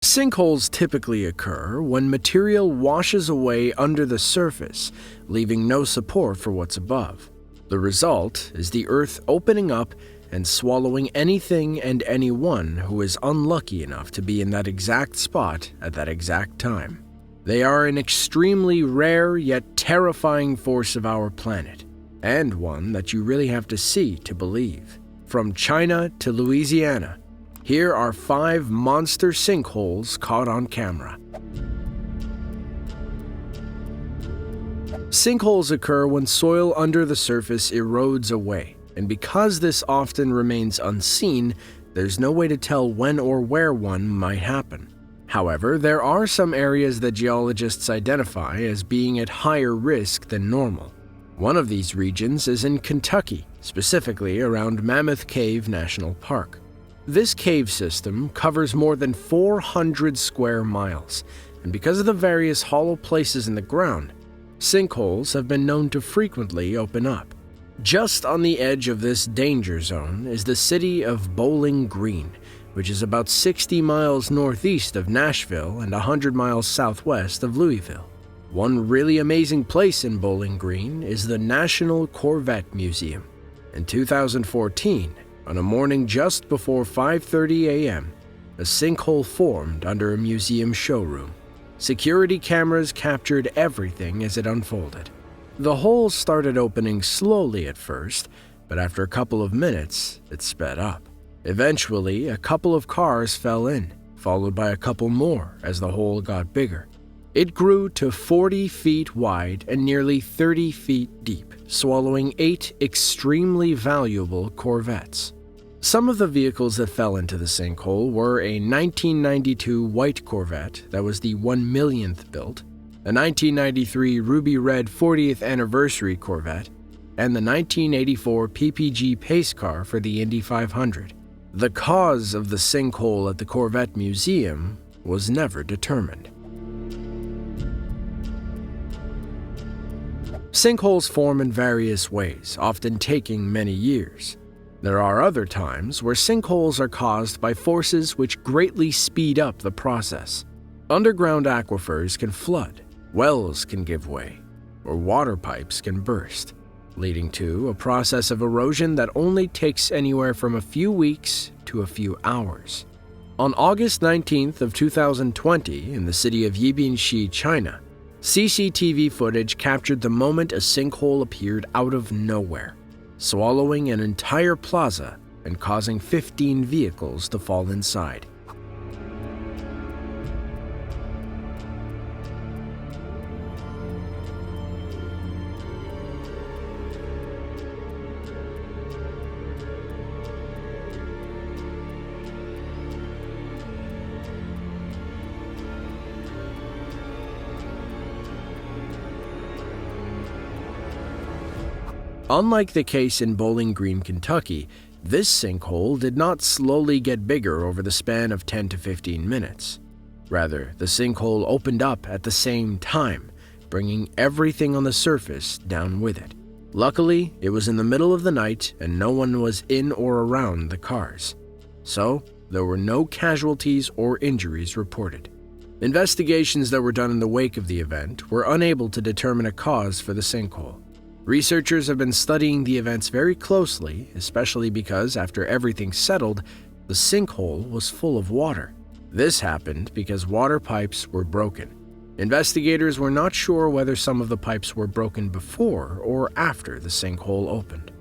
Sinkholes typically occur when material washes away under the surface, leaving no support for what's above. The result is the earth opening up and swallowing anything and anyone who is unlucky enough to be in that exact spot at that exact time. They are an extremely rare yet terrifying force of our planet, and one that you really have to see to believe. From China to Louisiana, here are 5 monster sinkholes caught on camera. Sinkholes occur when soil under the surface erodes away, and because this often remains unseen, there's no way to tell when or where one might happen. However, there are some areas that geologists identify as being at higher risk than normal. One of these regions is in Kentucky, specifically around Mammoth Cave National Park. This cave system covers more than 400 square miles, and because of the various hollow places in the ground, sinkholes have been known to frequently open up. Just on the edge of this danger zone is the city of Bowling Green, which is about 60 miles northeast of Nashville and 100 miles southwest of Louisville. One really amazing place in Bowling Green is the National Corvette Museum. In 2014, on a morning just before 5:30 a.m., a sinkhole formed under a museum showroom. Security cameras captured everything as it unfolded. The hole started opening slowly at first, but after a couple of minutes, it sped up. Eventually, a couple of cars fell in, followed by a couple more as the hole got bigger. It grew to 40 feet wide and nearly 30 feet deep, swallowing 8 extremely valuable Corvettes. Some of the vehicles that fell into the sinkhole were a 1992 white Corvette that was the 1 millionth built, a 1993 ruby red 40th anniversary Corvette, and the 1984 PPG pace car for the Indy 500. The cause of the sinkhole at the Corvette Museum was never determined. Sinkholes form in various ways, often taking many years. There are other times where sinkholes are caused by forces which greatly speed up the process. Underground aquifers can flood, wells can give way, or water pipes can burst, leading to a process of erosion that only takes anywhere from a few weeks to a few hours. On August 19th of 2020, in the city of Yibinshi, China, CCTV footage captured the moment a sinkhole appeared out of nowhere, swallowing an entire plaza and causing 15 vehicles to fall inside. Unlike the case in Bowling Green, Kentucky, this sinkhole did not slowly get bigger over the span of 10 to 15 minutes. Rather, the sinkhole opened up at the same time, bringing everything on the surface down with it. Luckily, it was in the middle of the night and no one was in or around the cars. So, there were no casualties or injuries reported. Investigations that were done in the wake of the event were unable to determine a cause for the sinkhole. Researchers have been studying the events very closely, especially because after everything settled, the sinkhole was full of water. This happened because water pipes were broken. Investigators were not sure whether some of the pipes were broken before or after the sinkhole opened.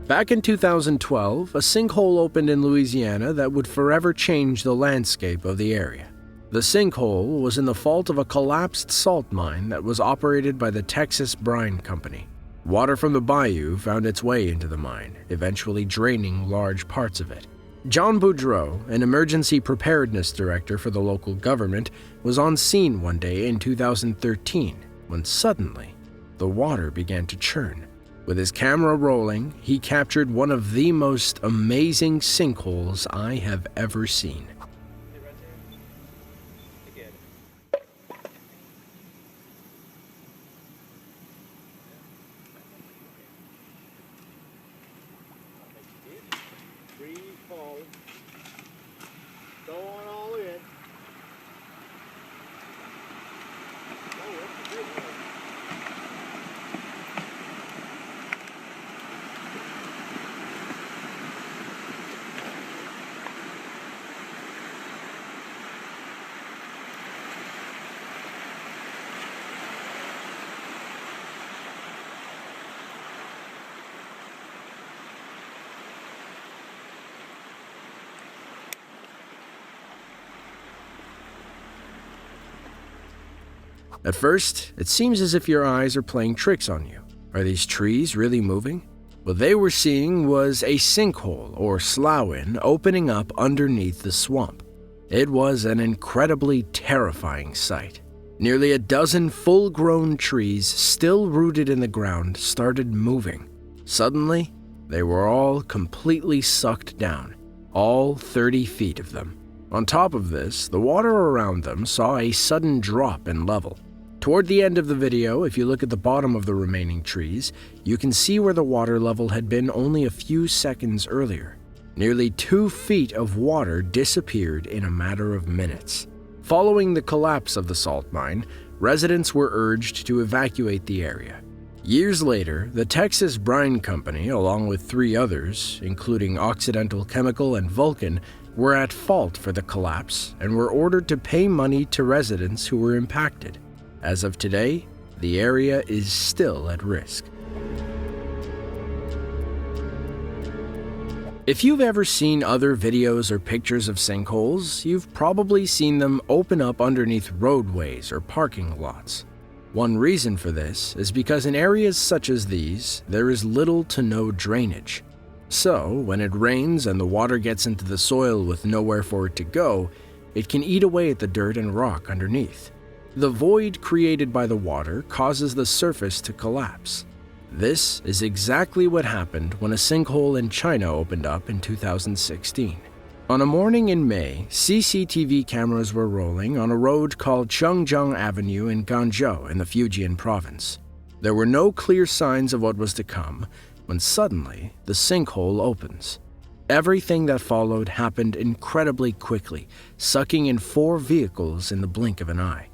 Back in 2012, a sinkhole opened in Louisiana that would forever change the landscape of the area. The sinkhole was in the fault of a collapsed salt mine that was operated by the Texas Brine Company. Water from the bayou found its way into the mine, eventually draining large parts of it. John Boudreau, an emergency preparedness director for the local government, was on scene one day in 2013 when suddenly the water began to churn. With his camera rolling, he captured one of the most amazing sinkholes I have ever seen. Free fall Going all in. Oh, that's a good one. At first, it seems as if your eyes are playing tricks on you. Are these trees really moving? What they were seeing was a sinkhole, or sloughing, opening up underneath the swamp. It was an incredibly terrifying sight. Nearly a dozen full-grown trees, still rooted in the ground, started moving. Suddenly, they were all completely sucked down, all 30 feet of them. On top of this, the water around them saw a sudden drop in level. Toward the end of the video, if you look at the bottom of the remaining trees, you can see where the water level had been only a few seconds earlier. Nearly 2 feet of water disappeared in a matter of minutes. Following the collapse of the salt mine, residents were urged to evacuate the area. Years later, the Texas Brine Company, along with 3 others, including Occidental Chemical and Vulcan, were at fault for the collapse and were ordered to pay money to residents who were impacted. As of today, the area is still at risk. If you've ever seen other videos or pictures of sinkholes, you've probably seen them open up underneath roadways or parking lots. One reason for this is because in areas such as these, there is little to no drainage. So, when it rains and the water gets into the soil with nowhere for it to go, it can eat away at the dirt and rock underneath. The void created by the water causes the surface to collapse. This is exactly what happened when a sinkhole in China opened up in 2016. On a morning in May, CCTV cameras were rolling on a road called Chengjiang Avenue in Guangzhou in the Fujian province. There were no clear signs of what was to come when suddenly the sinkhole opens. Everything that followed happened incredibly quickly, sucking in 4 vehicles in the blink of an eye.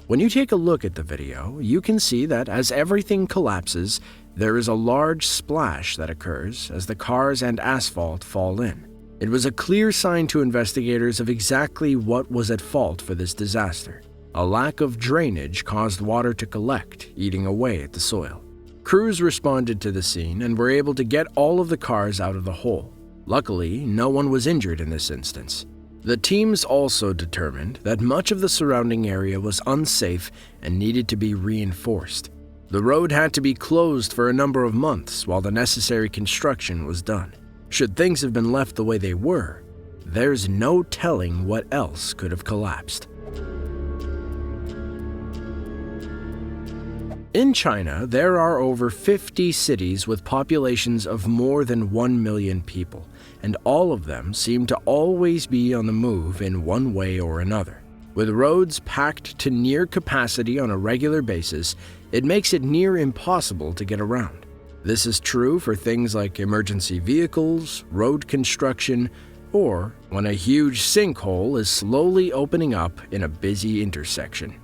When you take a look at the video, you can see that as everything collapses, there is a large splash that occurs as the cars and asphalt fall in. It was a clear sign to investigators of exactly what was at fault for this disaster. A lack of drainage caused water to collect, eating away at the soil. Crews responded to the scene and were able to get all of the cars out of the hole. Luckily, no one was injured in this instance. The teams also determined that much of the surrounding area was unsafe and needed to be reinforced. The road had to be closed for a number of months while the necessary construction was done. Should things have been left the way they were, there's no telling what else could have collapsed. In China, there are over 50 cities with populations of more than 1 million people, and all of them seem to always be on the move in one way or another. With roads packed to near capacity on a regular basis, it makes it near impossible to get around. This is true for things like emergency vehicles, road construction, or when a huge sinkhole is slowly opening up in a busy intersection.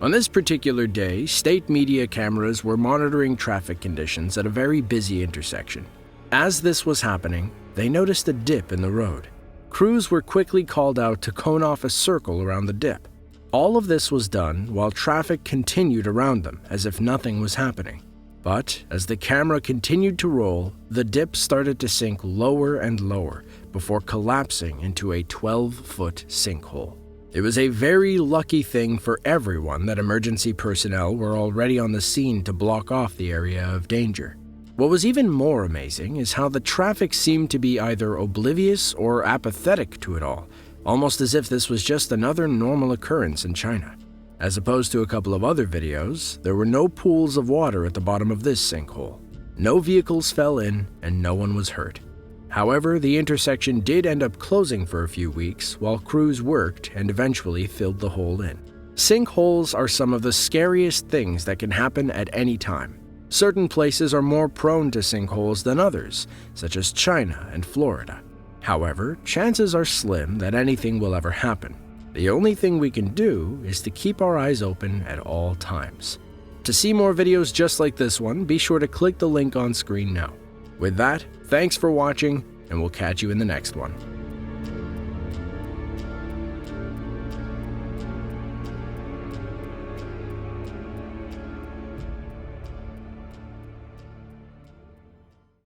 On this particular day, state media cameras were monitoring traffic conditions at a very busy intersection. As this was happening, they noticed a dip in the road. Crews were quickly called out to cone off a circle around the dip. All of this was done while traffic continued around them as if nothing was happening. But as the camera continued to roll, the dip started to sink lower and lower before collapsing into a 12-foot sinkhole. It was a very lucky thing for everyone that emergency personnel were already on the scene to block off the area of danger. What was even more amazing is how the traffic seemed to be either oblivious or apathetic to it all, almost as if this was just another normal occurrence in China. As opposed to a couple of other videos, there were no pools of water at the bottom of this sinkhole. No vehicles fell in, and no one was hurt. However, the intersection did end up closing for a few weeks while crews worked and eventually filled the hole in. Sinkholes are some of the scariest things that can happen at any time. Certain places are more prone to sinkholes than others, such as China and Florida. However, chances are slim that anything will ever happen. The only thing we can do is to keep our eyes open at all times. To see more videos just like this one, be sure to click the link on screen now. With that, thanks for watching, and we'll catch you in the next one.